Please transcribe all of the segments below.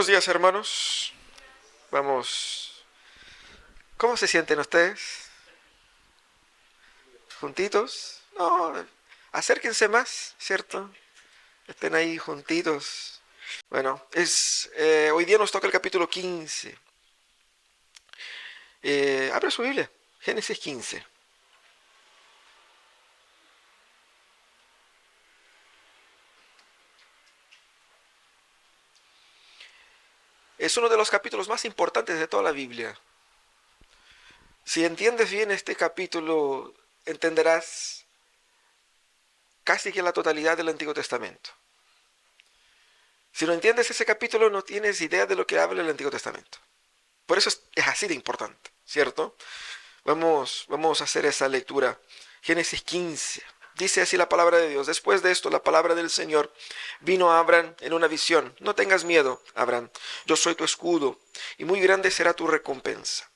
Buenos días, hermanos. Vamos. ¿Cómo se sienten ustedes? ¿Juntitos? No, acérquense más, ¿cierto? Estén ahí juntitos. Bueno, hoy día nos toca el capítulo 15. Abra su Biblia, Génesis 15. Es uno de los capítulos más importantes de toda la Biblia. Si entiendes bien este capítulo, entenderás casi que la totalidad del Antiguo Testamento. Si no entiendes ese capítulo, no tienes idea de lo que habla el Antiguo Testamento. Por eso es así de importante, ¿cierto? Vamos a hacer esa lectura. Génesis 15. Dice así la palabra de Dios. Después de esto, la palabra del Señor vino a Abraham en una visión. No tengas miedo, Abraham. Yo soy tu escudo, y muy grande será tu recompensa.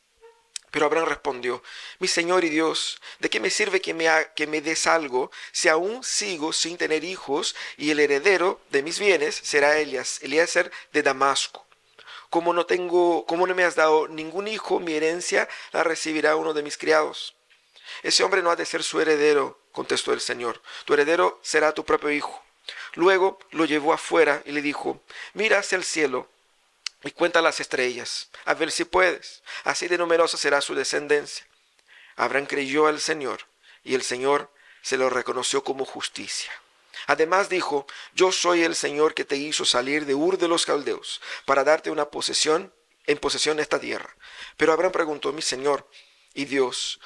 Pero Abraham respondió: mi Señor y Dios, ¿de qué me sirve que me des algo si aún sigo sin tener hijos y el heredero de mis bienes será Eliezer de Damasco? Como no me has dado ningún hijo, mi herencia la recibirá uno de mis criados. Ese hombre no ha de ser su heredero, contestó el Señor. Tu heredero será tu propio hijo. Luego lo llevó afuera y le dijo: mira hacia el cielo y cuenta las estrellas, a ver si puedes. Así de numerosa será su descendencia. Abraham creyó al Señor, y el Señor se lo reconoció como justicia. Además dijo: yo soy el Señor que te hizo salir de Ur de los Caldeos, para darte en posesión esta tierra. Pero Abraham preguntó: mi Señor y Dios,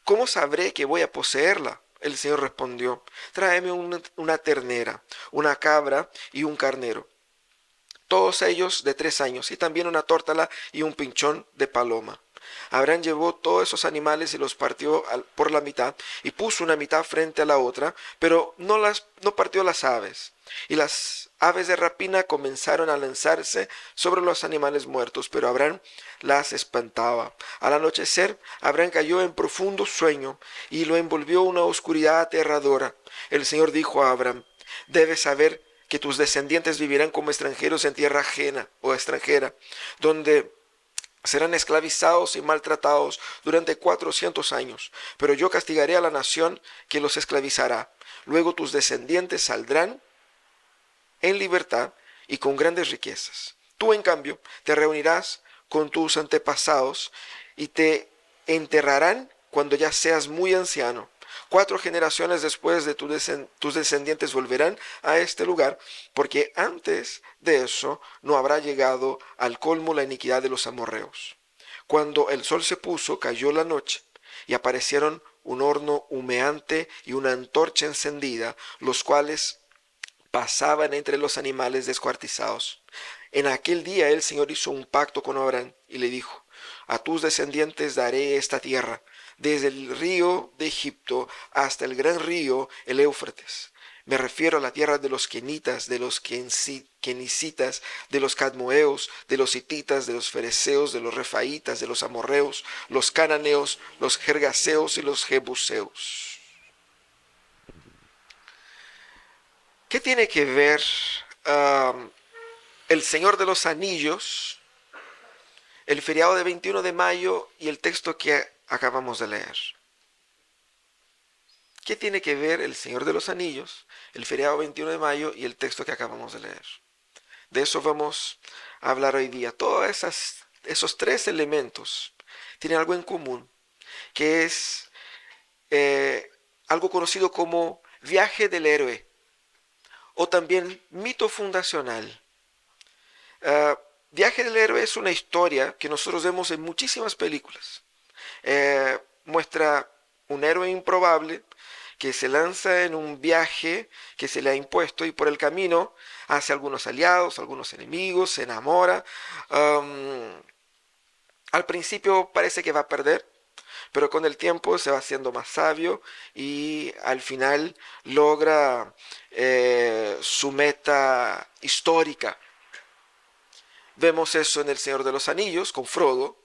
¿cómo sabré que voy a poseerla? El Señor respondió: tráeme una ternera, una cabra y un carnero, todos ellos de 3 años, y también una tórtola y un pinchón de paloma. Abraham llevó todos esos animales y los partió por la mitad, y puso una mitad frente a la otra, pero no partió las aves. Y las aves de rapina comenzaron a lanzarse sobre los animales muertos, pero Abraham las espantaba. Al anochecer, Abraham cayó en profundo sueño, y lo envolvió una oscuridad aterradora. El Señor dijo a Abraham: debes saber que tus descendientes vivirán como extranjeros en tierra ajena o extranjera, donde serán esclavizados y maltratados durante 400 años, pero yo castigaré a la nación que los esclavizará. Luego tus descendientes saldrán en libertad y con grandes riquezas. Tú, en cambio, te reunirás con tus antepasados y te enterrarán cuando ya seas muy anciano. 4 generaciones después de tus descendientes volverán a este lugar, porque antes de eso no habrá llegado al colmo la iniquidad de los amorreos. Cuando el sol se puso, cayó la noche, y aparecieron un horno humeante y una antorcha encendida, los cuales pasaban entre los animales descuartizados. En aquel día el Señor hizo un pacto con Abraham y le dijo: a tus descendientes daré esta tierra, desde el río de Egipto hasta el gran río, el Éufrates. Me refiero a la tierra de los kenitas, de los kenicitas, de los cadmoeos, de los hititas, de los fereceos, de los refaitas, de los amorreos, los cananeos, los gergaseos y los jebuseos. ¿Qué tiene que ver um, el Señor de los Anillos, el feriado de 21 de mayo y el texto que acabamos de leer? ¿Qué tiene que ver el Señor de los Anillos, el feriado 21 de mayo y el texto que acabamos de leer? De eso vamos a hablar hoy día. Todos esos 3 elementos tienen algo en común, que es algo conocido como viaje del héroe, o también mito fundacional. Viaje del héroe es una historia que nosotros vemos en muchísimas películas. Muestra un héroe improbable que se lanza en un viaje que se le ha impuesto, y por el camino hace algunos aliados, algunos enemigos, se enamora. Al principio parece que va a perder, pero con el tiempo se va haciendo más sabio y al final logra su meta histórica. Vemos eso en El Señor de los Anillos con Frodo.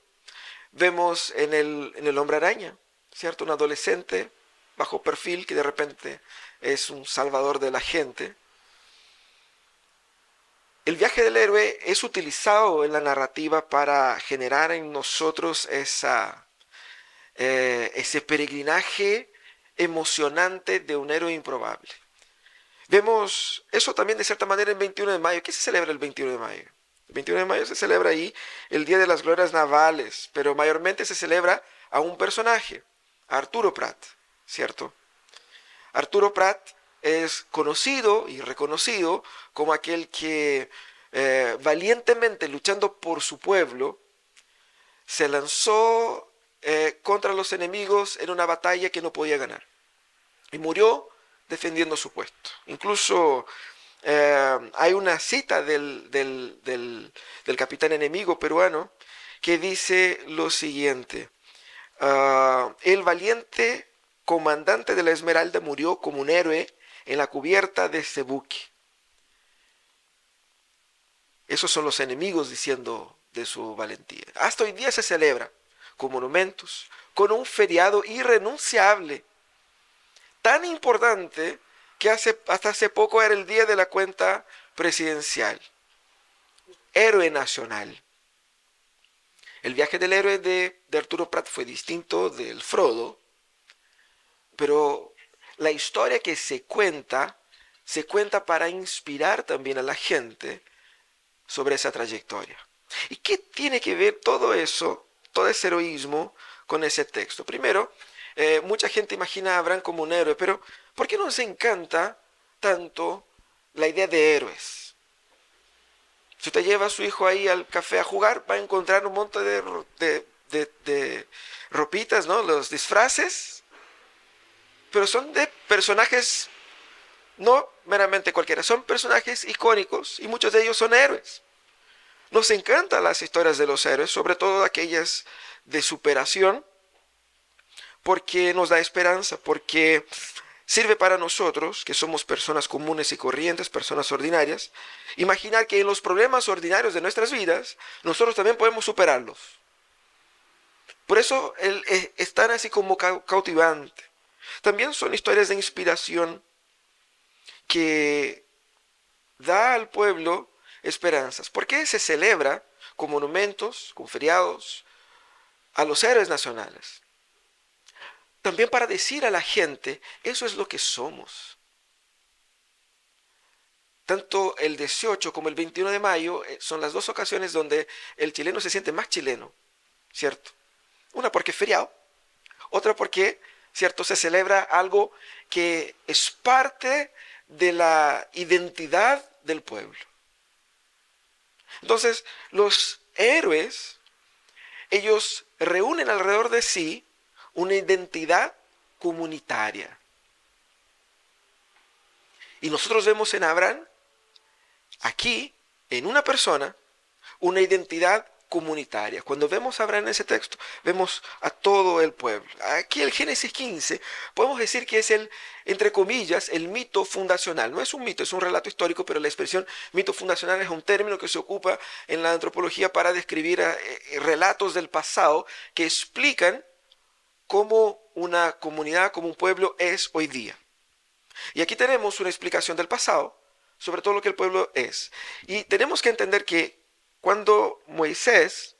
Vemos en el Hombre Araña, ¿cierto? Un adolescente bajo perfil que de repente es un salvador de la gente. El viaje del héroe es utilizado en la narrativa para generar en nosotros ese peregrinaje emocionante de un héroe improbable. Vemos eso también de cierta manera el 21 de mayo. ¿Qué se celebra el 21 de mayo? El 21 de mayo se celebra ahí el Día de las Glorias Navales, pero mayormente se celebra a un personaje, a Arturo Prat, ¿cierto? Arturo Prat es conocido y reconocido como aquel que valientemente luchando por su pueblo se lanzó contra los enemigos en una batalla que no podía ganar y murió defendiendo su puesto. Incluso hay una cita del capitán enemigo peruano que dice lo siguiente: el valiente comandante de la Esmeralda murió como un héroe en la cubierta de este buque. Esos son los enemigos diciendo de su valentía. Hasta hoy día se celebra con monumentos, con un feriado irrenunciable, tan importante que hasta hace poco era el día de la cuenta presidencial. Héroe nacional. El viaje del héroe de Arturo Prat fue distinto del Frodo, pero la historia que se cuenta para inspirar también a la gente sobre esa trayectoria. ¿Y qué tiene que ver todo eso, todo ese heroísmo, con ese texto? Primero, mucha gente imagina a Abraham como un héroe, pero ¿por qué nos encanta tanto la idea de héroes? Si usted lleva a su hijo ahí al café a jugar, va a encontrar un montón de ropitas, ¿no? Los disfraces, pero son de personajes no meramente cualquiera, son personajes icónicos y muchos de ellos son héroes. Nos encantan las historias de los héroes, sobre todo aquellas de superación, porque nos da esperanza, porque sirve para nosotros, que somos personas comunes y corrientes, personas ordinarias, imaginar que en los problemas ordinarios de nuestras vidas, nosotros también podemos superarlos. Por eso es tan así como cautivante. También son historias de inspiración que da al pueblo esperanzas. ¿Por qué se celebra con monumentos, con feriados, a los héroes nacionales? También para decir a la gente, eso es lo que somos. Tanto el 18 como el 21 de mayo son las dos ocasiones donde el chileno se siente más chileno, ¿cierto? Una porque es feriado, otra porque, ¿cierto?, se celebra algo que es parte de la identidad del pueblo. Entonces, los héroes, ellos reúnen alrededor de sí una identidad comunitaria. Y nosotros vemos en Abraham, aquí, en una persona, una identidad comunitaria. Cuando vemos a Abraham en ese texto, vemos a todo el pueblo. Aquí el Génesis 15, podemos decir que es entre comillas, el mito fundacional. No es un mito, es un relato histórico, pero la expresión mito fundacional es un término que se ocupa en la antropología para describir relatos del pasado que explican cómo una comunidad, como un pueblo es hoy día. Y aquí tenemos una explicación del pasado sobre todo lo que el pueblo es. Y tenemos que entender que cuando Moisés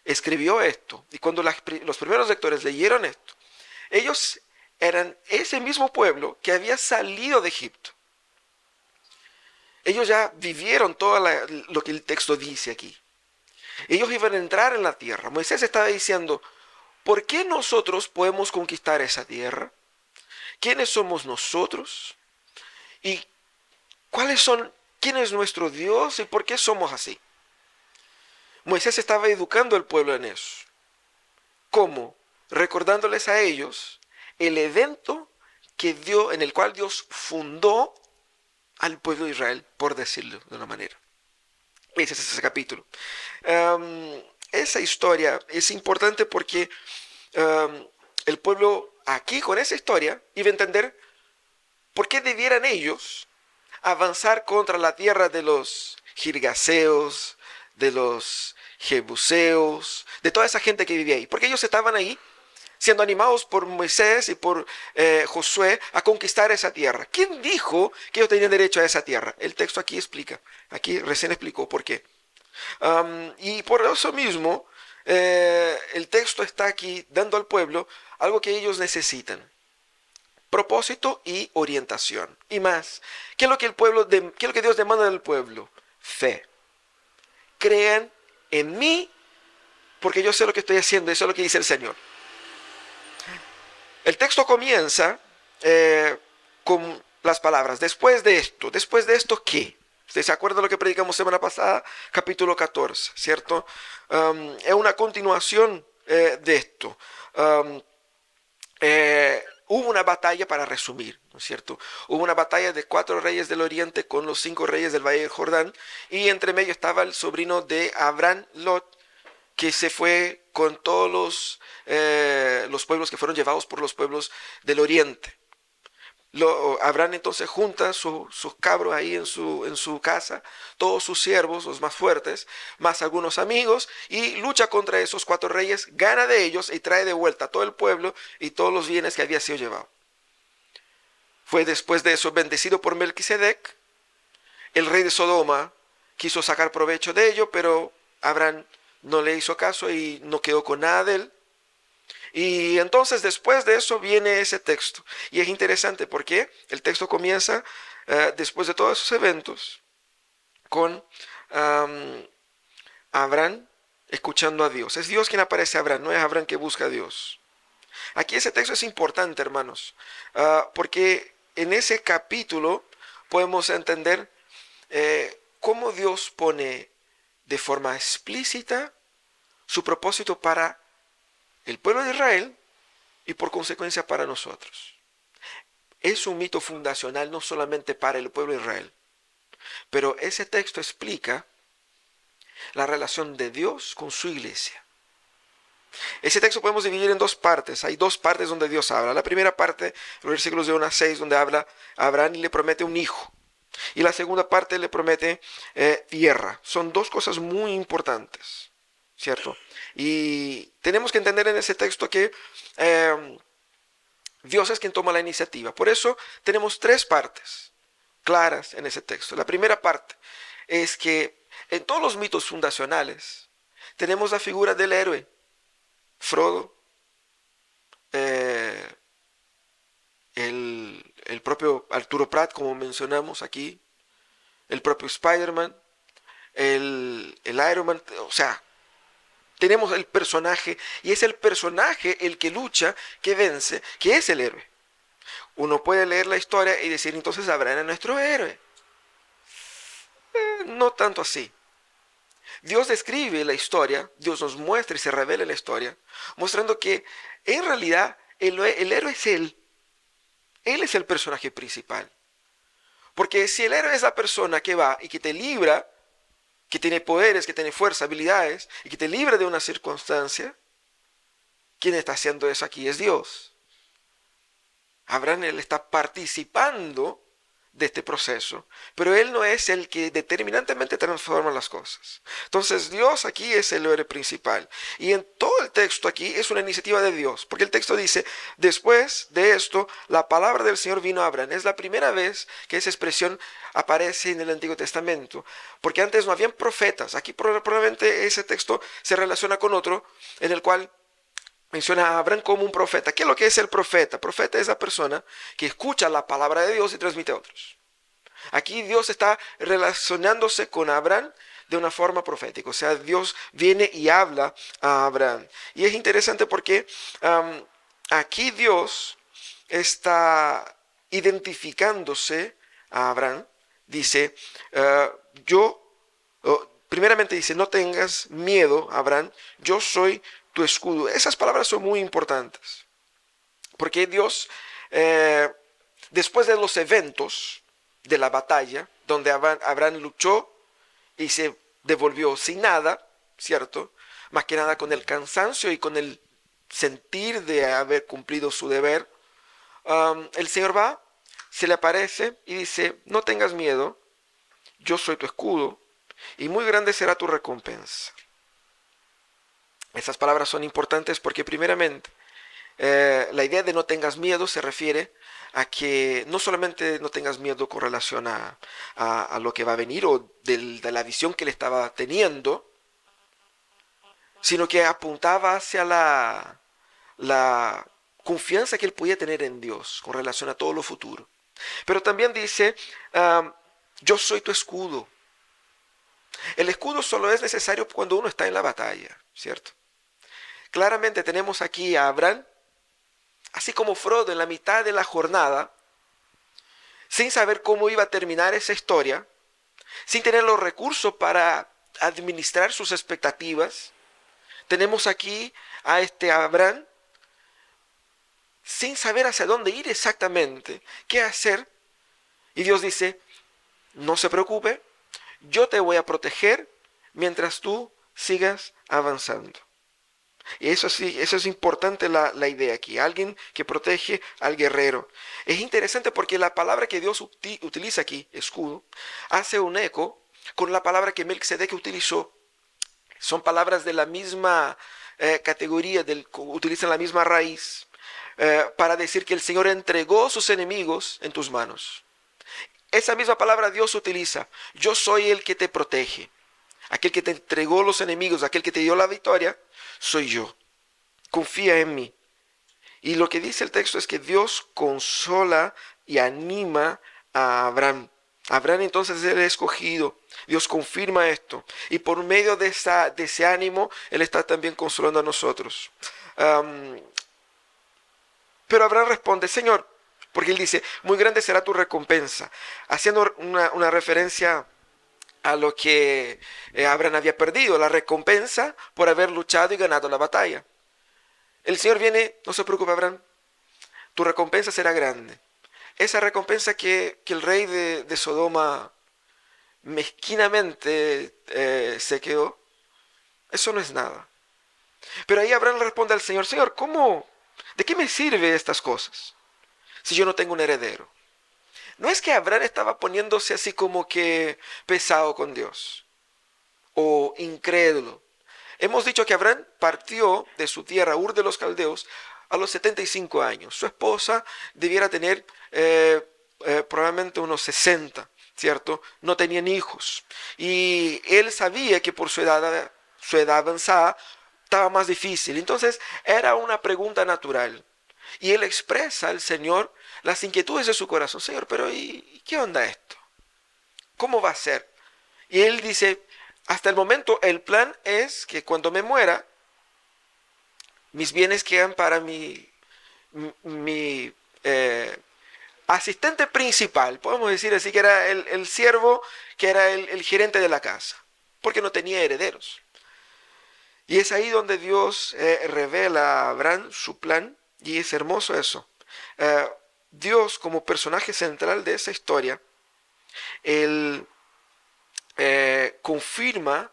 escribió esto y cuando los primeros lectores leyeron esto, ellos eran ese mismo pueblo que había salido de Egipto. Ellos ya vivieron todo lo que el texto dice aquí. Ellos iban a entrar en la tierra. Moisés estaba diciendo, ¿por qué nosotros podemos conquistar esa tierra? ¿Quiénes somos nosotros? ¿Y quién es nuestro Dios y por qué somos así? Moisés estaba educando al pueblo en eso. ¿Cómo? Recordándoles a ellos el evento en el cual Dios fundó al pueblo de Israel, por decirlo de una manera. Ese es ese capítulo. Esa historia es importante porque el pueblo aquí con esa historia iba a entender por qué debieran ellos avanzar contra la tierra de los girgaseos, de los jebuseos, de toda esa gente que vivía ahí. Porque ellos estaban ahí siendo animados por Moisés y por Josué a conquistar esa tierra. ¿Quién dijo que ellos tenían derecho a esa tierra? El texto aquí explica, aquí recién explicó por qué. Y por eso mismo, el texto está aquí dando al pueblo algo que ellos necesitan: propósito y orientación. Y más, ¿qué es lo que qué es lo que Dios demanda del pueblo? Fe. Crean en mí, porque yo sé lo que estoy haciendo. Eso es lo que dice el Señor. El texto comienza con las palabras: después de esto, ¿qué? ¿Usted se acuerda de lo que predicamos semana pasada? Capítulo 14, ¿cierto? Es una continuación de esto. Hubo una batalla, para resumir, ¿no es cierto? Hubo una batalla de 4 reyes del oriente con los 5 reyes del Valle del Jordán, y entre medio estaba el sobrino de Abraham, Lot, que se fue con todos los pueblos que fueron llevados por los pueblos del oriente. Abraham entonces junta sus cabros ahí en su casa, todos sus siervos, los más fuertes, más algunos amigos, y lucha contra esos 4 reyes, gana de ellos y trae de vuelta a todo el pueblo y todos los bienes que había sido llevado. Fue después de eso bendecido por Melquisedec. El rey de Sodoma quiso sacar provecho de ello, pero Abraham no le hizo caso y no quedó con nada de él. Y entonces después de eso viene ese texto. Y es interesante porque el texto comienza después de todos esos eventos con Abraham escuchando a Dios. Es Dios quien aparece a Abraham, no es Abraham que busca a Dios. Aquí ese texto es importante, hermanos, porque en ese capítulo podemos entender cómo Dios pone de forma explícita su propósito para el pueblo de Israel y por consecuencia para nosotros. Es un mito fundacional no solamente para el pueblo de Israel, pero ese texto explica la relación de Dios con su iglesia. Ese texto podemos dividir en 2 partes. Hay 2 partes donde Dios habla. La primera parte, los versículos de 1 a 6, donde habla a Abraham y le promete un hijo. Y la segunda parte le promete tierra. Son 2 cosas muy importantes, ¿cierto? Y tenemos que entender en ese texto que Dios es quien toma la iniciativa. Por eso tenemos 3 partes claras en ese texto. La primera parte es que en todos los mitos fundacionales tenemos la figura del héroe. Frodo, el propio Arturo Prat, como mencionamos aquí, el propio Spider-Man, el Iron Man, o sea, tenemos el personaje, y es el personaje el que lucha, que vence, que es el héroe. Uno puede leer la historia y decir, entonces Abraham es nuestro héroe. No tanto así. Dios describe la historia, Dios nos muestra y se revela en la historia, mostrando que en realidad el héroe es Él. Él es el personaje principal. Porque si el héroe es la persona que va y que te libra, que tiene poderes, que tiene fuerza, habilidades, y que te libra de una circunstancia, ¿quién está haciendo eso aquí? Es Dios. Abraham, él está participando de este proceso, pero él no es el que determinantemente transforma las cosas. Entonces Dios aquí es el héroe principal, y en todo el texto aquí es una iniciativa de Dios, porque el texto dice, después de esto la palabra del Señor vino a Abraham. Es la primera vez que esa expresión aparece en el Antiguo Testamento, porque antes no habían profetas. Aquí probablemente ese texto se relaciona con otro en el cual menciona a Abraham como un profeta. ¿Qué es lo que es el profeta? Profeta es la persona que escucha la palabra de Dios y transmite a otros. Aquí Dios está relacionándose con Abraham de una forma profética. O sea, Dios viene y habla a Abraham. Y es interesante porque aquí Dios está identificándose a Abraham. Dice, primeramente dice, no tengas miedo, Abraham, yo soy tu escudo. Esas palabras son muy importantes, porque Dios, después de los eventos de la batalla, donde Abraham luchó y se devolvió sin nada, ¿cierto? Más que nada con el cansancio y con el sentir de haber cumplido su deber, el Señor va, se le aparece y dice, no tengas miedo, yo soy tu escudo, y muy grande será tu recompensa. Esas palabras son importantes porque primeramente La idea de no tengas miedo se refiere a que no solamente no tengas miedo con relación a lo que va a venir o de la visión que él estaba teniendo, sino que apuntaba hacia la confianza que él podía tener en Dios con relación a todo lo futuro. Pero también dice, yo soy tu escudo. El escudo solo es necesario cuando uno está en la batalla, ¿cierto? Claramente tenemos aquí a Abraham, así como Frodo en la mitad de la jornada, sin saber cómo iba a terminar esa historia, sin tener los recursos para administrar sus expectativas. Tenemos aquí a este Abraham sin saber hacia dónde ir exactamente, qué hacer. Y Dios dice, no se preocupe, yo te voy a proteger mientras tú sigas avanzando. Y eso sí, eso es importante la idea aquí. Alguien que protege al guerrero. Es interesante porque la palabra que Dios utiliza aquí, escudo, hace un eco con la palabra que Melquisedec utilizó. Son palabras de la misma categoría, utilizan la misma raíz para decir que el Señor entregó sus enemigos en tus manos. Esa misma palabra Dios utiliza. Yo soy el que te protege. Aquel que te entregó los enemigos, aquel que te dio la victoria, soy yo. Confía en mí. Y lo que dice el texto es que Dios consola y anima a Abraham. Abraham entonces es el escogido. Dios confirma esto. Y por medio de ese ánimo, Él está también consolando a nosotros. Pero Abraham responde, Señor, porque Él dice, muy grande será tu recompensa. Haciendo una referencia a lo que Abraham había perdido, la recompensa por haber luchado y ganado la batalla. El Señor viene, no se preocupe Abraham, tu recompensa será grande. Esa recompensa que el rey de Sodoma mezquinamente se quedó, eso no es nada. Pero ahí Abraham le responde al Señor, Señor, ¿cómo? ¿De qué me sirve estas cosas si yo no tengo un heredero? No es que Abraham estaba poniéndose así como que pesado con Dios o incrédulo. Hemos dicho que Abraham partió de su tierra, Ur de los Caldeos, a los 75 años. Su esposa debiera tener probablemente unos 60, ¿cierto? No tenían hijos. Y él sabía que por su edad avanzada estaba más difícil. Entonces era una pregunta natural. Y él expresa al Señor las inquietudes de su corazón. Señor, pero ¿y qué onda esto? ¿Cómo va a ser? Y él dice, hasta el momento el plan es que cuando me muera, mis bienes quedan para mi asistente principal, podemos decir así, que era el siervo, que era el gerente de la casa, porque no tenía herederos. Y es ahí donde Dios revela a Abraham su plan, y es hermoso eso. Dios como personaje central de esa historia, él confirma,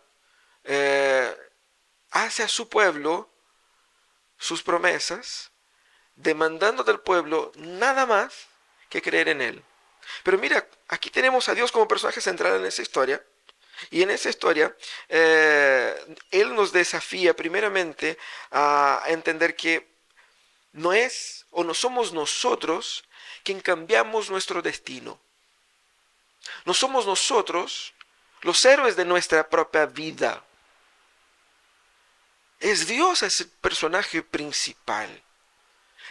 hace a su pueblo sus promesas, demandando del pueblo nada más que creer en él. Pero mira, aquí tenemos a Dios como personaje central en esa historia. Y en esa historia, Él nos desafía primeramente a entender que no es o no somos nosotros quien cambiamos nuestro destino. No somos nosotros los héroes de nuestra propia vida. Es Dios ese personaje principal.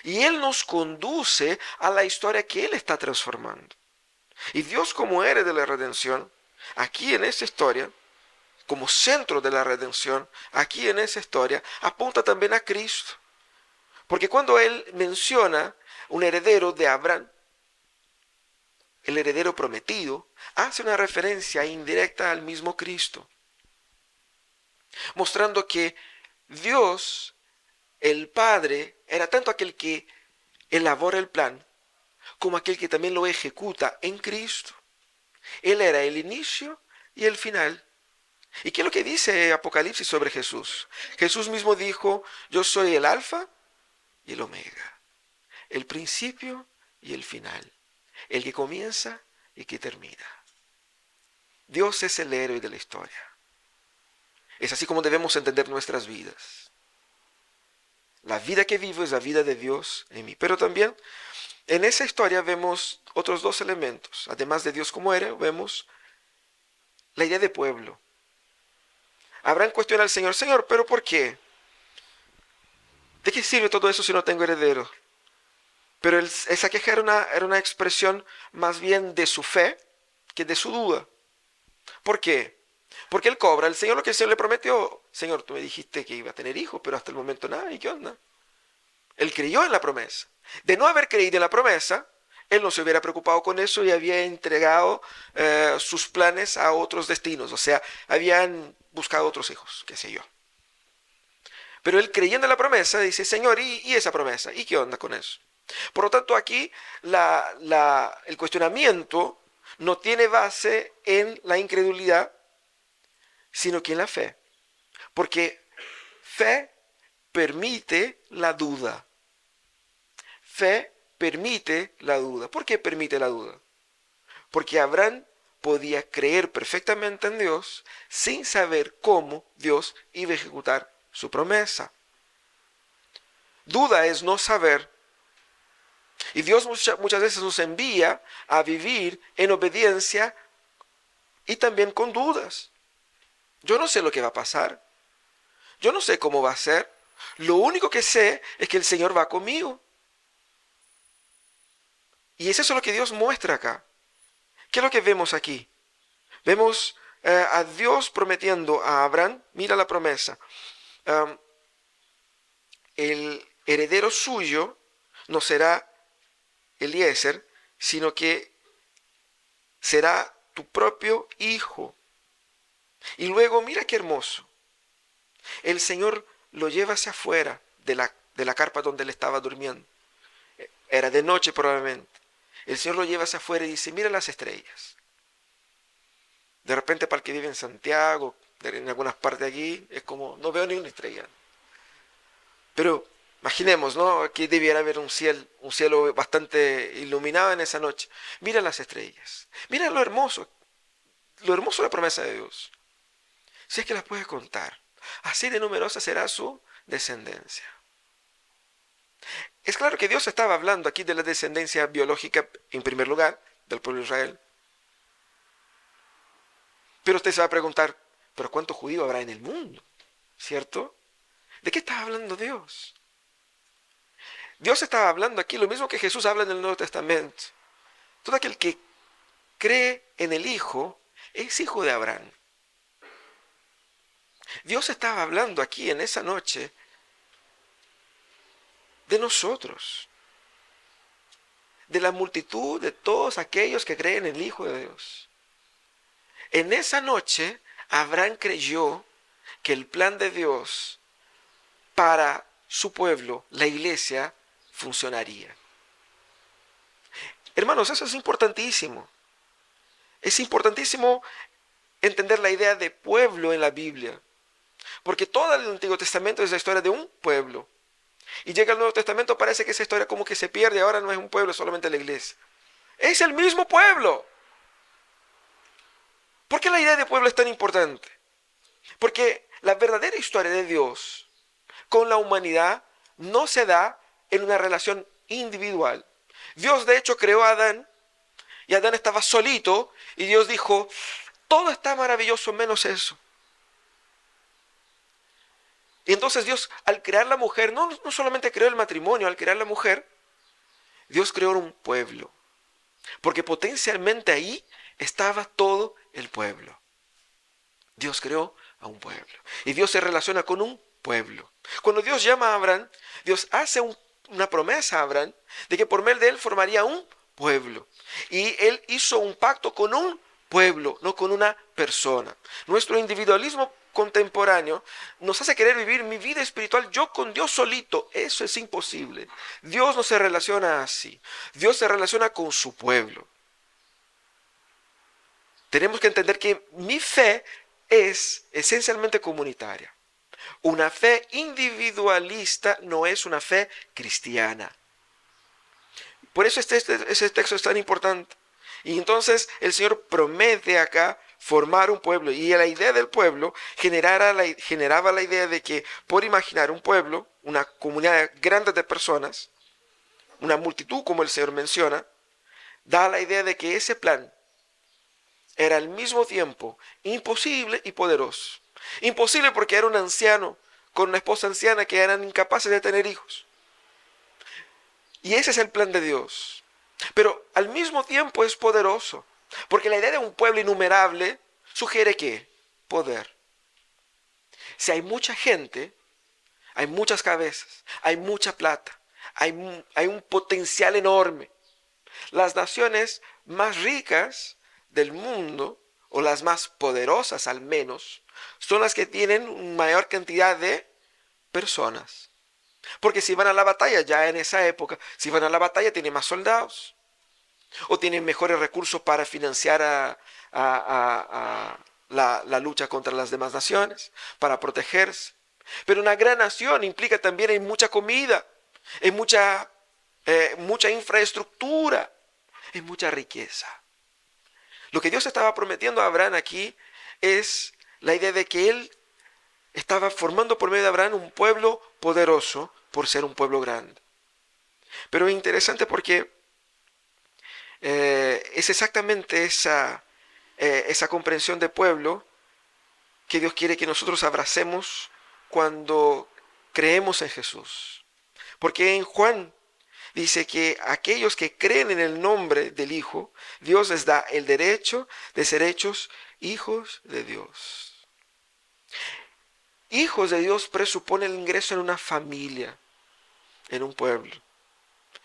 Y Él nos conduce a la historia que Él está transformando. Y Dios como héroe de la redención, aquí en esta historia, como centro de la redención, aquí en esa historia, apunta también a Cristo. Porque cuando Él menciona un heredero de Abraham, el heredero prometido, hace una referencia indirecta al mismo Cristo, mostrando que Dios, el Padre, era tanto aquel que elabora el plan, como aquel que también lo ejecuta en Cristo. Él era el inicio y el final. ¿Y qué es lo que dice Apocalipsis sobre Jesús? Jesús mismo dijo, yo soy el alfa y el omega, el principio y el final, el que comienza y que termina. Dios es el héroe de la historia. Es así como debemos entender nuestras vidas. La vida que vivo es la vida de Dios en mí. Pero también en esa historia vemos otros dos elementos. Además de Dios como era, vemos la idea de pueblo. Abraham cuestiona al Señor, Señor, ¿pero por qué? ¿De qué sirve todo eso si no tengo heredero? Pero esa queja era una expresión más bien de su fe que de su duda. ¿Por qué? Porque él cobra al Señor lo que el Señor le prometió. Señor, tú me dijiste que iba a tener hijos, pero hasta el momento nada. ¿Y qué onda? Él creyó en la promesa. De no haber creído en la promesa, él no se hubiera preocupado con eso y había entregado sus planes a otros destinos. O sea, habían buscado otros hijos, qué sé yo. Pero él creyendo en la promesa dice, Señor, ¿y esa promesa? ¿Y qué onda con eso? Por lo tanto, aquí el cuestionamiento no tiene base en la incredulidad, sino que en la fe. Porque fe permite la duda. Fe permite la duda. ¿Por qué permite la duda? Porque Abraham podía creer perfectamente en Dios sin saber cómo Dios iba a ejecutar su promesa. Duda es no saber. Y Dios muchas veces nos envía a vivir en obediencia y también con dudas. Yo no sé lo que va a pasar. Yo no sé cómo va a ser. Lo único que sé es que el Señor va conmigo. Y es eso lo que Dios muestra acá. ¿Qué es lo que vemos aquí? Vemos a Dios prometiendo a Abraham, mira la promesa, el heredero suyo no será Eliezer, sino que será tu propio hijo. Y luego, mira qué hermoso. El Señor lo lleva hacia afuera de la carpa donde él estaba durmiendo. Era de noche probablemente. El Señor lo lleva hacia afuera y dice, mira las estrellas. De repente para el que vive en Santiago, en algunas partes de allí, es como, no veo ni una estrella. Pero imaginemos, ¿no? Aquí debiera haber un cielo bastante iluminado en esa noche. Mira las estrellas. Mira lo hermoso de la promesa de Dios. Si es que las puedes contar. Así de numerosa será su descendencia. Es claro que Dios estaba hablando aquí de la descendencia biológica, en primer lugar, del pueblo de Israel. Pero usted se va a preguntar, ¿pero cuántos judíos habrá en el mundo? ¿Cierto? ¿De qué está hablando Dios? Dios estaba hablando aquí lo mismo que Jesús habla en el Nuevo Testamento. Todo aquel que cree en el Hijo es hijo de Abraham. Dios estaba hablando aquí en esa noche de nosotros, de la multitud de todos aquellos que creen en el Hijo de Dios. En esa noche, Abraham creyó que el plan de Dios para su pueblo, la iglesia, funcionaría. Hermanos, eso es importantísimo. Es importantísimo entender la idea de pueblo en la Biblia. Porque todo el Antiguo Testamento es la historia de un pueblo. Y llega el Nuevo Testamento, parece que esa historia como que se pierde, ahora no es un pueblo, es solamente la iglesia. Es el mismo pueblo. ¿Por qué la idea de pueblo es tan importante? Porque la verdadera historia de Dios con la humanidad no se da en una relación individual. Dios de hecho creó a Adán y Adán estaba solito y Dios dijo, todo está maravilloso menos eso. Y entonces Dios al crear la mujer, no solamente creó el matrimonio, al crear la mujer, Dios creó un pueblo. Porque potencialmente ahí estaba todo el pueblo. Dios creó a un pueblo. Y Dios se relaciona con un pueblo. Cuando Dios llama a Abraham, Dios hace una promesa a Abraham de que por medio de él formaría un pueblo. Y él hizo un pacto con un pueblo, no con una persona. Nuestro individualismo contemporáneo nos hace querer vivir mi vida espiritual yo con Dios solito. Eso es imposible. Dios no se relaciona así. Dios se relaciona con su pueblo. Tenemos que entender que mi fe es esencialmente comunitaria. Una fe individualista no es una fe cristiana. Por eso ese texto es tan importante. Y entonces el Señor promete acá formar un pueblo. Y la idea del pueblo generaba la idea de que por imaginar un pueblo, una comunidad grande de personas, una multitud como el Señor menciona, da la idea de que ese plan era al mismo tiempo imposible y poderoso. Imposible porque era un anciano con una esposa anciana que eran incapaces de tener hijos. Y ese es el plan de Dios. Pero al mismo tiempo es poderoso, porque la idea de un pueblo innumerable sugiere que poder. Si hay mucha gente, hay muchas cabezas, hay mucha plata, hay un potencial enorme. Las naciones más ricas del mundo, o las más poderosas al menos, son las que tienen una mayor cantidad de personas. Porque si van a la batalla, ya en esa época, si van a la batalla tienen más soldados, o tienen mejores recursos para financiar a la lucha contra las demás naciones, para protegerse. Pero una gran nación implica también hay mucha comida, hay mucha infraestructura, hay mucha riqueza. Lo que Dios estaba prometiendo a Abraham aquí es la idea de que él estaba formando por medio de Abraham un pueblo poderoso por ser un pueblo grande. Pero es interesante porque es exactamente esa comprensión de pueblo que Dios quiere que nosotros abracemos cuando creemos en Jesús. Porque en Juan dice que aquellos que creen en el nombre del Hijo, Dios les da el derecho de ser hechos hijos de Dios. Hijos de Dios presupone el ingreso en una familia, en un pueblo.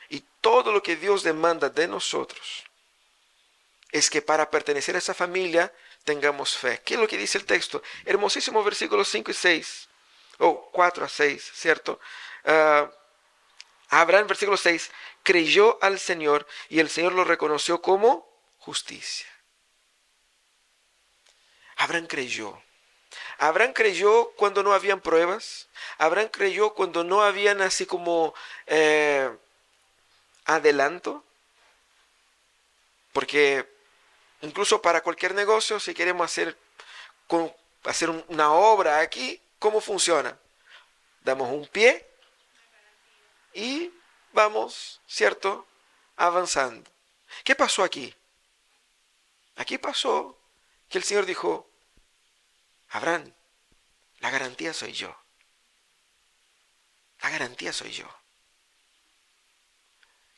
Y todo lo que Dios demanda de nosotros es que para pertenecer a esa familia tengamos fe. ¿Qué es lo que dice el texto? Hermosísimos versículos 5 y 6, o 4 a 6, ¿cierto? Abraham, versículo 6, creyó al Señor y el Señor lo reconoció como justicia. Abraham creyó. Abraham creyó cuando no habían pruebas. Abraham creyó cuando no habían así como adelanto. Porque incluso para cualquier negocio, si queremos hacer una obra aquí, ¿cómo funciona? Damos un pie y vamos, ¿cierto?, avanzando. ¿Qué pasó aquí? Aquí pasó que el Señor dijo, Abraham, la garantía soy yo. La garantía soy yo.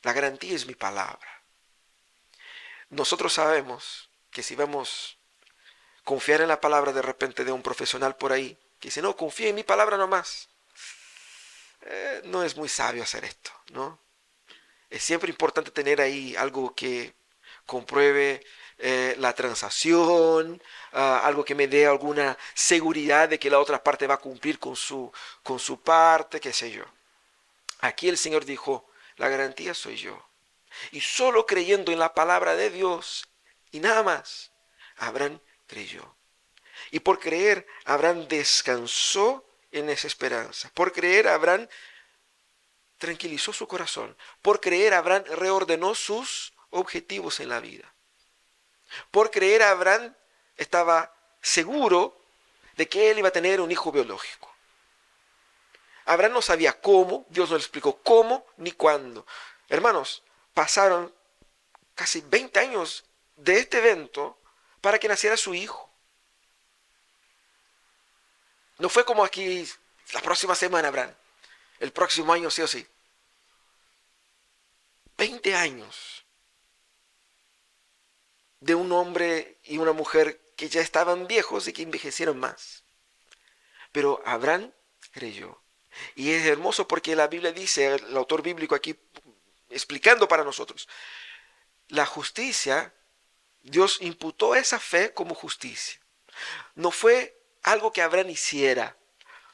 La garantía es mi palabra. Nosotros sabemos que si vamos a confiar en la palabra de repente de un profesional por ahí, que dice, no, confía en mi palabra nomás. No es muy sabio hacer esto, ¿no? Es siempre importante tener ahí algo que compruebe la transacción, algo que me dé alguna seguridad de que la otra parte va a cumplir con su parte, qué sé yo. Aquí el Señor dijo, la garantía soy yo. Y solo creyendo en la palabra de Dios y nada más, Abraham creyó. Y por creer, Abraham descansó en esa esperanza. Por creer, Abraham tranquilizó su corazón. Por creer, Abraham reordenó sus objetivos en la vida. Por creer, Abraham estaba seguro de que él iba a tener un hijo biológico. Abraham no sabía cómo, Dios no le explicó cómo ni cuándo. Hermanos, pasaron casi 20 años de este evento para que naciera su hijo. No fue como aquí la próxima semana, Abraham. El próximo año sí o sí. 20 años de un hombre y una mujer que ya estaban viejos y que envejecieron más. Pero Abraham creyó. Y es hermoso porque la Biblia dice, el autor bíblico aquí explicando para nosotros, la justicia, Dios imputó esa fe como justicia. No fue algo que Abraham hiciera,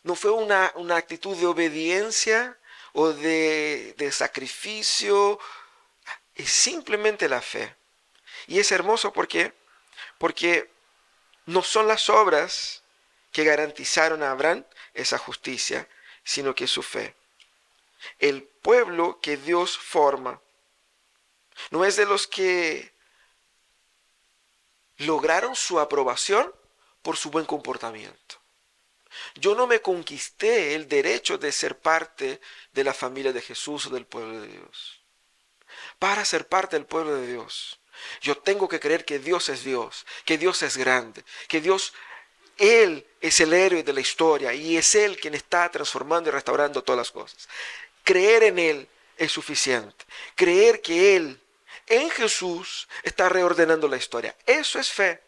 no fue una actitud de obediencia o de sacrificio, es simplemente la fe. Y es hermoso porque no son las obras que garantizaron a Abraham esa justicia, sino que su fe. El pueblo que Dios forma no es de los que lograron su aprobación por su buen comportamiento. Yo no me conquisté el derecho de ser parte de la familia de Jesús o del pueblo de Dios. Para ser parte del pueblo de Dios, yo tengo que creer que Dios es Dios, que Dios es grande, que Dios, Él es el héroe de la historia y es Él quien está transformando y restaurando todas las cosas. Creer en Él es suficiente. Creer que Él, en Jesús, está reordenando la historia. Eso es fe.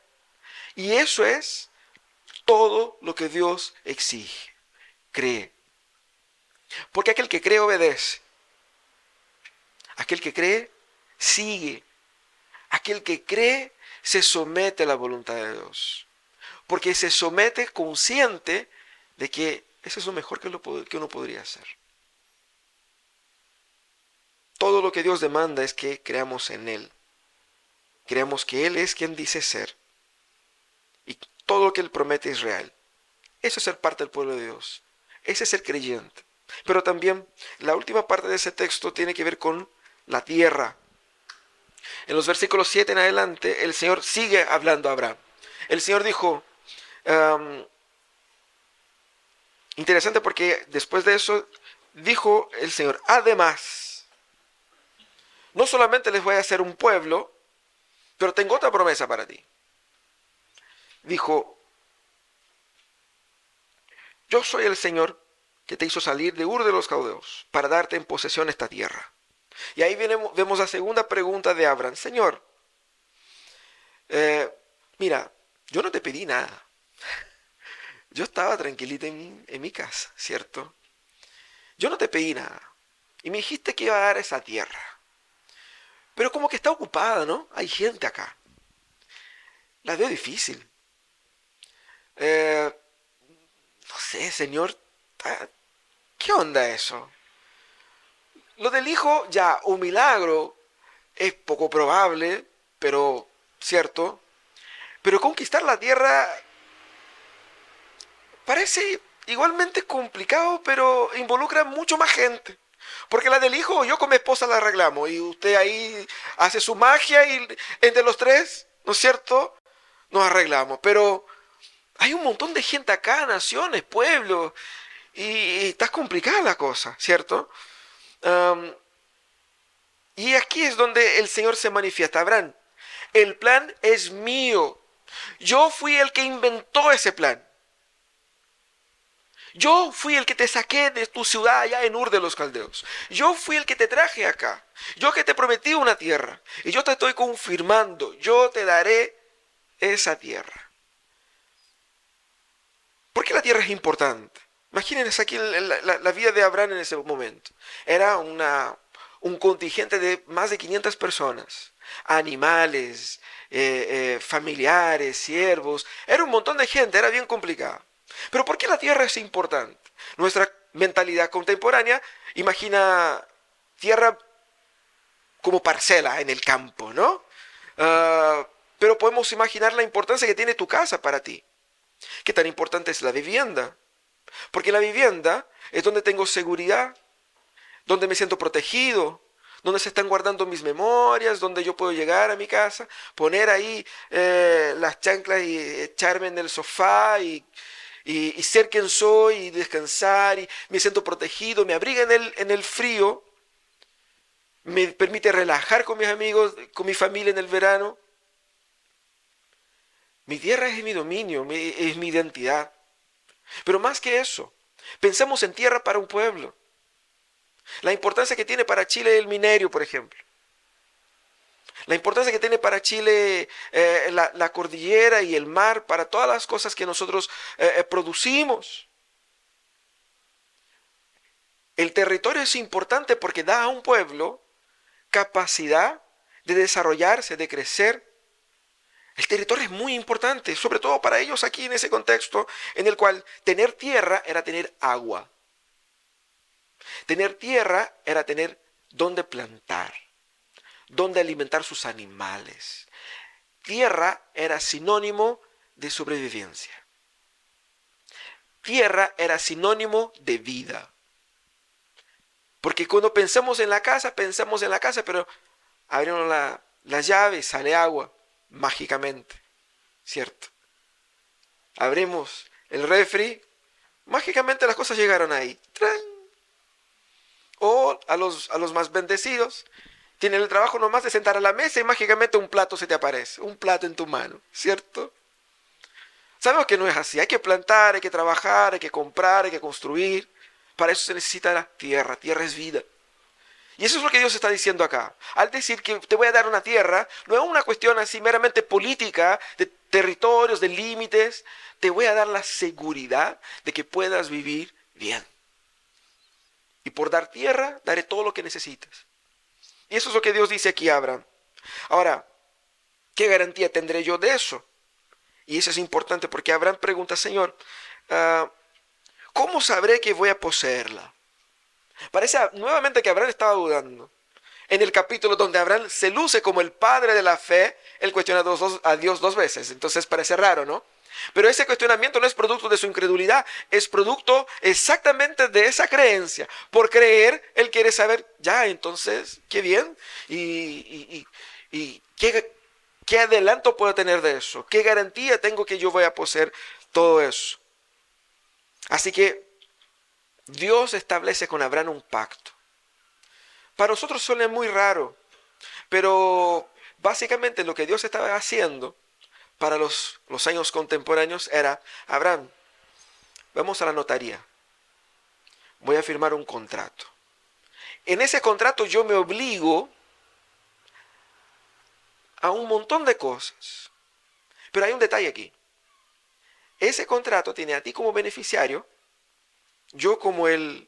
Y eso es todo lo que Dios exige. Cree. Porque aquel que cree obedece. Aquel que cree sigue. Aquel que cree se somete a la voluntad de Dios. Porque se somete consciente de que eso es lo mejor que uno podría hacer. Todo lo que Dios demanda es que creamos en Él. Creamos que Él es quien dice ser. Y todo lo que Él promete es real. Eso es ser parte del pueblo de Dios. Ese es ser creyente. Pero también la última parte de ese texto tiene que ver con la tierra. En los versículos 7 en adelante, el Señor sigue hablando a Abraham. El Señor dijo, interesante porque después de eso, dijo el Señor, además, no solamente les voy a hacer un pueblo, pero tengo otra promesa para ti. Dijo, yo soy el Señor que te hizo salir de Ur de los Caldeos para darte en posesión esta tierra. Y ahí vemos la segunda pregunta de Abraham. Señor, mira, yo no te pedí nada. Yo estaba tranquilita en mi casa, ¿cierto? Yo no te pedí nada. Y me dijiste que iba a dar esa tierra. Pero como que está ocupada, ¿no? Hay gente acá. La veo difícil. No sé, Señor, ¿qué onda eso? Lo del hijo, ya, un milagro, es poco probable, pero cierto. Pero conquistar la tierra parece igualmente complicado, pero involucra mucho más gente. Porque la del hijo, yo con mi esposa la arreglamos y usted ahí hace su magia y entre los tres, ¿no es cierto? Nos arreglamos. Pero hay un montón de gente acá, naciones, pueblos, y está complicada la cosa, ¿cierto? Y aquí es donde el Señor se manifiesta. Abraham, el plan es mío. Yo fui el que inventó ese plan. Yo fui el que te saqué de tu ciudad allá en Ur de los Caldeos. Yo fui el que te traje acá. Yo que te prometí una tierra. Y yo te estoy confirmando. Yo te daré esa tierra. ¿Por qué la tierra es importante? Imagínense aquí la vida de Abraham en ese momento. Era un contingente de más de 500 personas. Animales, familiares, siervos. Era un montón de gente, era bien complicado. Pero ¿por qué la tierra es importante? Nuestra mentalidad contemporánea imagina tierra como parcela en el campo, ¿no? Pero podemos imaginar la importancia que tiene tu casa para ti. ¿Qué tan importante es la vivienda? Porque la vivienda es donde tengo seguridad, donde me siento protegido, donde se están guardando mis memorias, donde yo puedo llegar a mi casa, poner ahí las chanclas y echarme en el sofá y ser quien soy y descansar y me siento protegido, me abriga en el frío, me permite relajar con mis amigos, con mi familia en el verano. Mi tierra es mi dominio, es mi identidad. Pero más que eso, pensemos en tierra para un pueblo. La importancia que tiene para Chile el minerio, por ejemplo. La importancia que tiene para Chile la cordillera y el mar, para todas las cosas que nosotros producimos. El territorio es importante porque da a un pueblo capacidad de desarrollarse, de crecer. El territorio es muy importante, sobre todo para ellos aquí en ese contexto en el cual tener tierra era tener agua. Tener tierra era tener dónde plantar, dónde alimentar sus animales. Tierra era sinónimo de sobrevivencia. Tierra era sinónimo de vida. Porque cuando pensamos en la casa, pero abrimos la llave y sale agua, mágicamente, ¿cierto? Abrimos el refri, mágicamente las cosas llegaron ahí. ¡Tran! O a los más bendecidos, tienen el trabajo nomás de sentar a la mesa y mágicamente un plato se te aparece, un plato en tu mano, ¿cierto? Sabemos que no es así, hay que plantar, hay que trabajar, hay que comprar, hay que construir. Para eso se necesita la tierra, tierra es vida. Y eso es lo que Dios está diciendo acá. Al decir que te voy a dar una tierra, no es una cuestión así meramente política, de territorios, de límites. Te voy a dar la seguridad de que puedas vivir bien. Y por dar tierra, daré todo lo que necesites. Y eso es lo que Dios dice aquí a Abraham. Ahora, ¿qué garantía tendré yo de eso? Y eso es importante porque Abraham pregunta, Señor, ¿cómo sabré que voy a poseerla? Parece nuevamente que Abraham estaba dudando. En el capítulo donde Abraham se luce como el padre de la fe, él cuestiona a Dios dos veces. Entonces parece raro, ¿no? Pero ese cuestionamiento no es producto de su incredulidad, es producto exactamente de esa creencia. Por creer, él quiere saber, ya, entonces, qué bien. Y qué adelanto puedo tener de eso. ¿Qué garantía tengo que yo voy a poseer todo eso? Así que Dios establece con Abraham un pacto. Para nosotros suena muy raro, pero básicamente lo que Dios estaba haciendo para los años contemporáneos era, Abraham, vamos a la notaría, voy a firmar un contrato. En ese contrato yo me obligo a un montón de cosas, pero hay un detalle aquí. Ese contrato tiene a ti como beneficiario, yo como el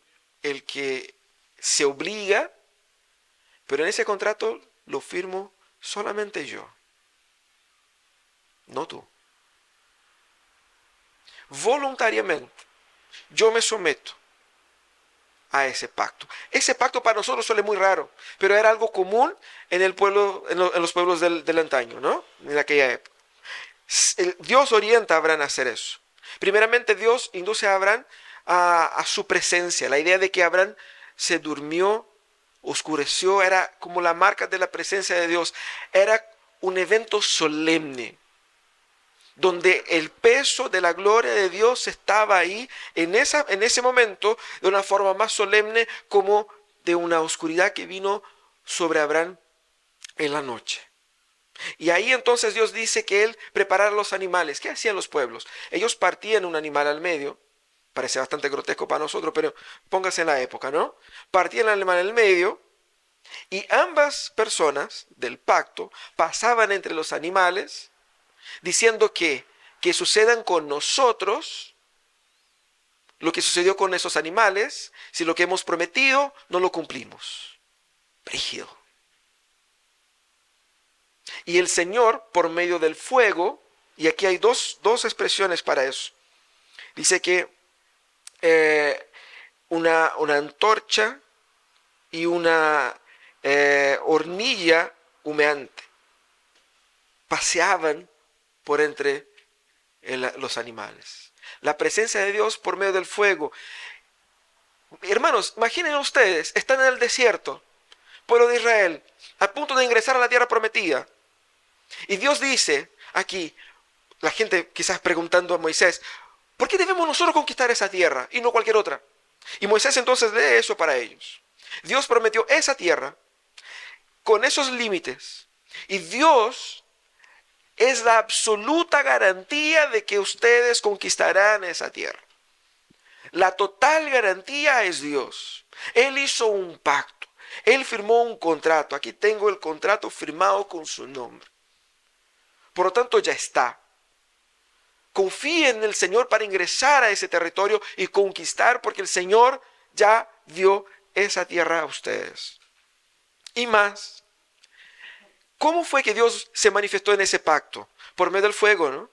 que se obliga, pero en ese contrato lo firmo solamente yo, no tú. Voluntariamente, yo me someto a ese pacto. Ese pacto para nosotros suele muy raro, pero era algo común en el pueblo, en los pueblos del antaño, ¿no? En aquella época. Dios orienta a Abraham a hacer eso. Primeramente, Dios induce a Abraham a su presencia. La idea de que Abraham se durmió, oscureció, era como la marca de la presencia de Dios. Era un evento solemne, donde el peso de la gloria de Dios estaba ahí en ese momento de una forma más solemne, como de una oscuridad que vino sobre Abraham en la noche. Y ahí entonces Dios dice que Él preparara los animales. ¿Qué hacían los pueblos? Ellos partían un animal al medio. Parece bastante grotesco para nosotros, pero póngase en la época, ¿no? Partían el animal al medio y ambas personas del pacto pasaban entre los animales diciendo que sucedan con nosotros lo que sucedió con esos animales si lo que hemos prometido no lo cumplimos. Brígido. Y el Señor, por medio del fuego, y aquí hay dos expresiones para eso. Dice que una antorcha y una hornilla humeante paseaban por entre los animales. La presencia de Dios por medio del fuego. Hermanos, imaginen ustedes, están en el desierto, pueblo de Israel, a punto de ingresar a la tierra prometida. Y Dios dice aquí, la gente quizás preguntando a Moisés, ¿por qué debemos nosotros conquistar esa tierra y no cualquier otra? Y Moisés entonces lee eso para ellos. Dios prometió esa tierra con esos límites. Y Dios es la absoluta garantía de que ustedes conquistarán esa tierra. La total garantía es Dios. Él hizo un pacto. Él firmó un contrato. Aquí tengo el contrato firmado con su nombre. Por lo tanto, ya está. Confíen en el Señor para ingresar a ese territorio y conquistar, porque el Señor ya dio esa tierra a ustedes. Y más, ¿cómo fue que Dios se manifestó en ese pacto? Por medio del fuego, ¿no?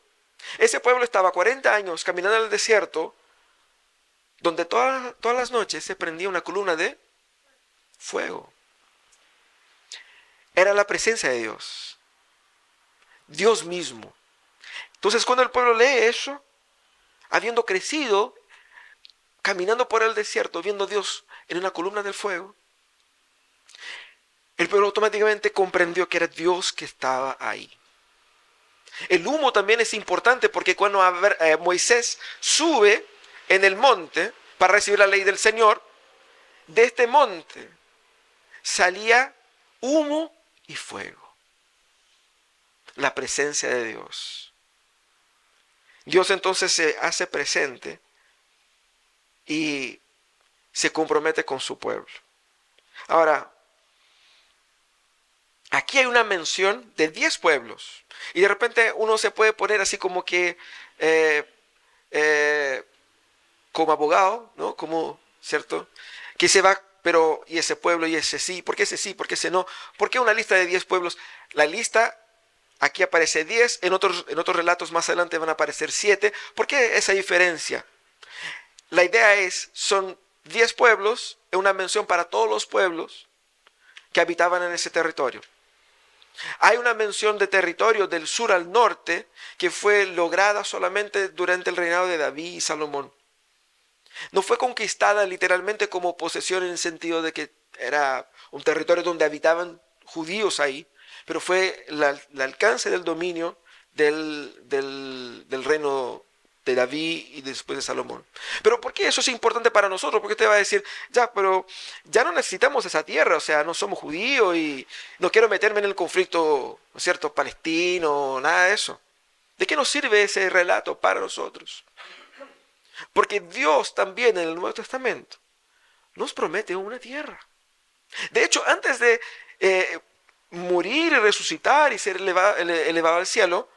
Ese pueblo estaba 40 años caminando en el desierto, donde todas las noches se prendía una columna de fuego. Era la presencia de Dios. Dios mismo. Entonces, cuando el pueblo lee eso, habiendo crecido, caminando por el desierto, viendo a Dios en una columna del fuego, el pueblo automáticamente comprendió que era Dios que estaba ahí. El humo también es importante porque cuando Moisés sube en el monte para recibir la ley del Señor, de este monte salía humo y fuego. La presencia de Dios. Dios entonces se hace presente y se compromete con su pueblo. Ahora, aquí hay una mención de 10 pueblos. Y de repente uno se puede poner así como que, eh, eh, como abogado, ¿no? Como, ¿cierto? Que se va, pero, y ese pueblo, y ese sí, ¿por qué ese sí? ¿Por qué ese no? ¿Por qué una lista de 10 pueblos? La lista, aquí aparece 10, en otros relatos más adelante van a aparecer 7. ¿Por qué esa diferencia? La idea es, son 10 pueblos, una mención para todos los pueblos que habitaban en ese territorio. Hay una mención de territorio del sur al norte que fue lograda solamente durante el reinado de David y Salomón. No fue conquistada literalmente como posesión en el sentido de que era un territorio donde habitaban judíos ahí, pero fue el alcance del dominio del reino de David y después de Salomón. Pero ¿por qué eso es importante para nosotros? Porque usted va a decir, ya, pero ya no necesitamos esa tierra, o sea, no somos judíos y no quiero meterme en el conflicto, ¿no es cierto?, palestino, nada de eso. ¿De qué nos sirve ese relato para nosotros? Porque Dios también en el Nuevo Testamento nos promete una tierra. De hecho, antes de morir y resucitar y ser elevado al cielo,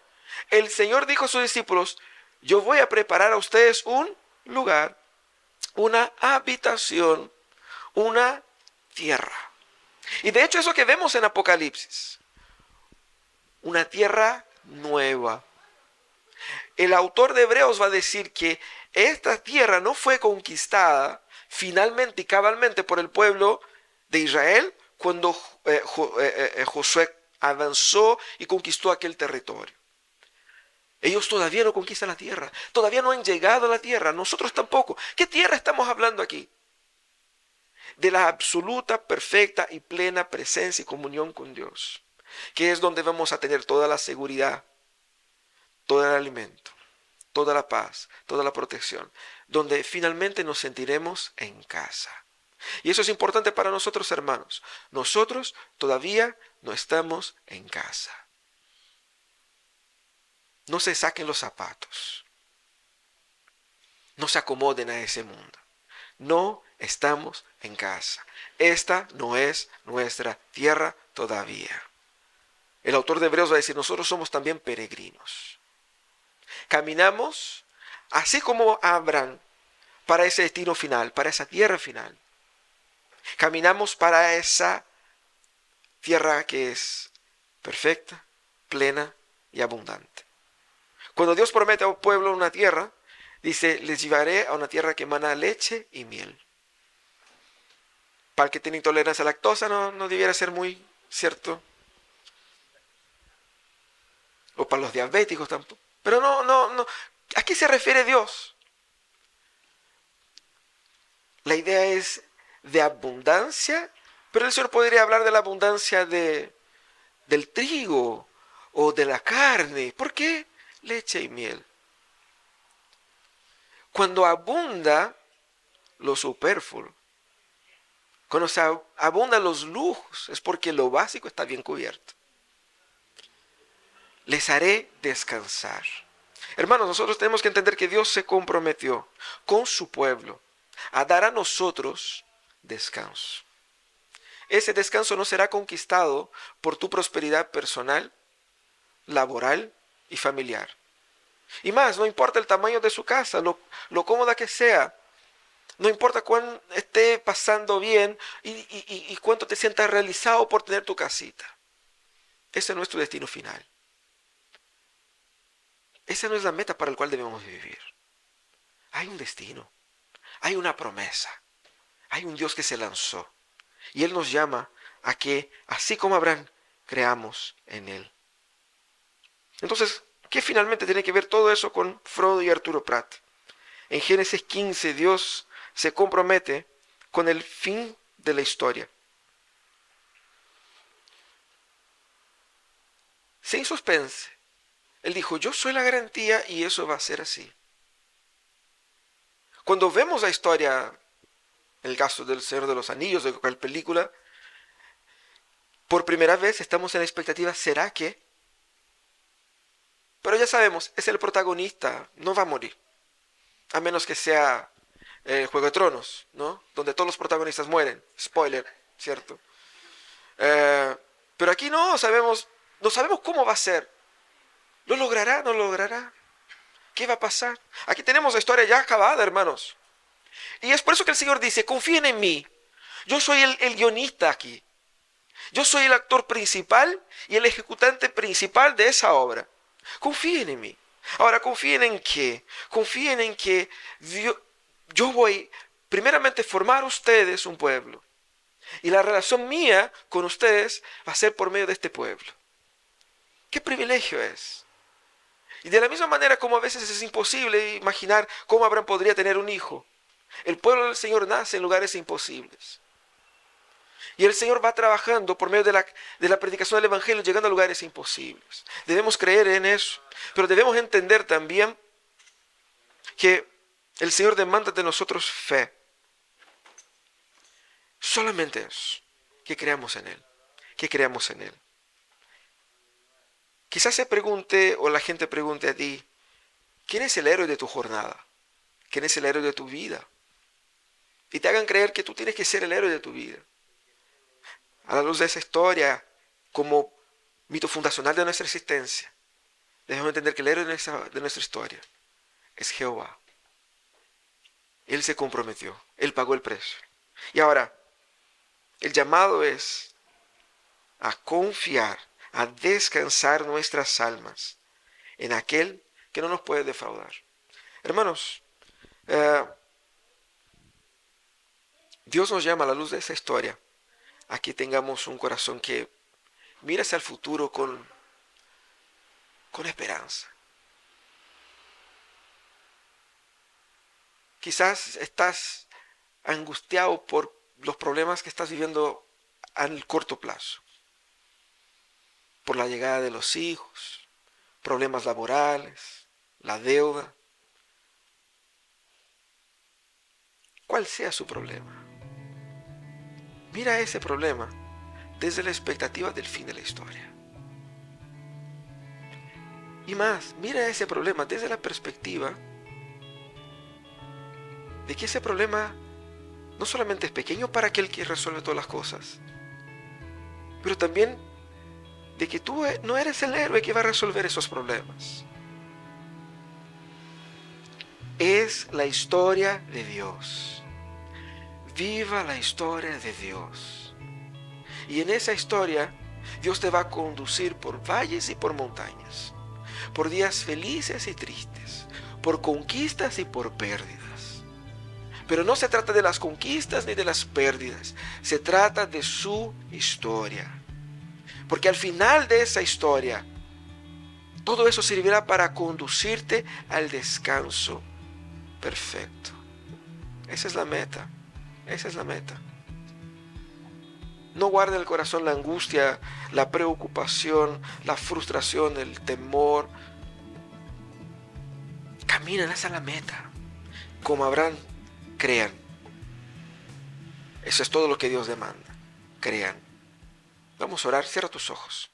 el Señor dijo a sus discípulos, yo voy a preparar a ustedes un lugar, una habitación, una tierra. Y de hecho eso que vemos en Apocalipsis, una tierra nueva. El autor de Hebreos va a decir que esta tierra no fue conquistada finalmente y cabalmente por el pueblo de Israel cuando Josué avanzó y conquistó aquel territorio. Ellos todavía no conquistan la tierra, todavía no han llegado a la tierra, nosotros tampoco. ¿Qué tierra estamos hablando aquí? De la absoluta, perfecta y plena presencia y comunión con Dios, que es donde vamos a tener toda la seguridad, todo el alimento, toda la paz, toda la protección, donde finalmente nos sentiremos en casa. Y eso es importante para nosotros, hermanos. Nosotros todavía no estamos en casa. No se saquen los zapatos. No se acomoden a ese mundo. No estamos en casa. Esta no es nuestra tierra todavía. El autor de Hebreos va a decir, nosotros somos también peregrinos. Caminamos, así como Abraham, para ese destino final, para esa tierra final. Caminamos para esa tierra que es perfecta, plena y abundante. Cuando Dios promete a un pueblo una tierra, dice, les llevaré a una tierra que emana leche y miel. Para el que tiene intolerancia a la lactosa no debiera ser muy cierto. O para los diabéticos tampoco. Pero no. ¿A qué se refiere Dios? La idea es de abundancia, pero el Señor podría hablar de la abundancia del trigo o de la carne. ¿Por qué? Leche y miel. Cuando abunda lo superfluo, cuando se abundan los lujos, es porque lo básico está bien cubierto. Les haré descansar. Hermanos, nosotros tenemos que entender que Dios se comprometió con su pueblo a dar a nosotros descanso. Ese descanso no será conquistado por tu prosperidad personal, laboral y familiar. Y más, no importa el tamaño de su casa, lo cómoda que sea, no importa cuán esté pasando bien y cuánto te sientas realizado por tener tu casita. Ese no es tu destino final. Esa no es la meta para la cual debemos vivir. Hay un destino, hay una promesa, hay un Dios que se lanzó. Y Él nos llama a que, así como Abraham, creamos en Él. Entonces, ¿qué finalmente tiene que ver todo eso con Frodo y Arturo Prat? En Génesis 15, Dios se compromete con el fin de la historia. Sin suspense. Él dijo, yo soy la garantía y eso va a ser así. Cuando vemos la historia, en el caso del Señor de los Anillos, de cualquier película, por primera vez estamos en la expectativa, ¿será que? Pero ya sabemos, es el protagonista, no va a morir. A menos que sea Juego de Tronos, ¿no? Donde todos los protagonistas mueren. Spoiler, ¿cierto? Eh, pero aquí no sabemos cómo va a ser. ¿Lo logrará? ¿No lo logrará? ¿Qué va a pasar? Aquí tenemos la historia ya acabada, hermanos. Y es por eso que el Señor dice, confíen en mí. Yo soy el guionista aquí. Yo soy el actor principal y el ejecutante principal de esa obra. Confíen en mí. Ahora, confíen en qué. Confíen en que yo voy primeramente a formar ustedes un pueblo. Y la relación mía con ustedes va a ser por medio de este pueblo. ¿Qué privilegio es? Y de la misma manera como a veces es imposible imaginar cómo Abraham podría tener un hijo, el pueblo del Señor nace en lugares imposibles. Y el Señor va trabajando por medio de la predicación del Evangelio, llegando a lugares imposibles. Debemos creer en eso, pero debemos entender también que el Señor demanda de nosotros fe. Solamente eso, que creamos en Él, que creamos en Él. Quizás se pregunte, o la gente pregunte a ti, ¿quién es el héroe de tu jornada? ¿Quién es el héroe de tu vida? Y te hagan creer que tú tienes que ser el héroe de tu vida. A la luz de esa historia, como mito fundacional de nuestra existencia, debemos entender que el héroe de nuestra historia es Jehová. Él se comprometió, Él pagó el precio. Y ahora, el llamado es a confiar, a descansar nuestras almas en aquel que no nos puede defraudar. Hermanos, Dios nos llama a la luz de esa historia a que tengamos un corazón que mira hacia el futuro con esperanza. Quizás estás angustiado por los problemas que estás viviendo a corto plazo. Por la llegada de los hijos, problemas laborales, la deuda. ¿Cuál sea su problema? Mira ese problema desde la expectativa del fin de la historia. Y más, mira ese problema desde la perspectiva de que ese problema no solamente es pequeño para aquel que resuelve todas las cosas, pero también de que tú no eres el héroe que va a resolver esos problemas. Es la historia de Dios. Viva la historia de Dios. Y en esa historia, Dios te va a conducir por valles y por montañas, por días felices y tristes, por conquistas y por pérdidas. Pero no se trata de las conquistas ni de las pérdidas, se trata de su historia. Porque al final de esa historia, todo eso servirá para conducirte al descanso perfecto. Esa es la meta. Esa es la meta. No guarde en el corazón la angustia, la preocupación, la frustración, el temor. Caminen hacia la meta. Como Abraham, crean. Eso es todo lo que Dios demanda. Crean. Vamos a orar. Cierra tus ojos.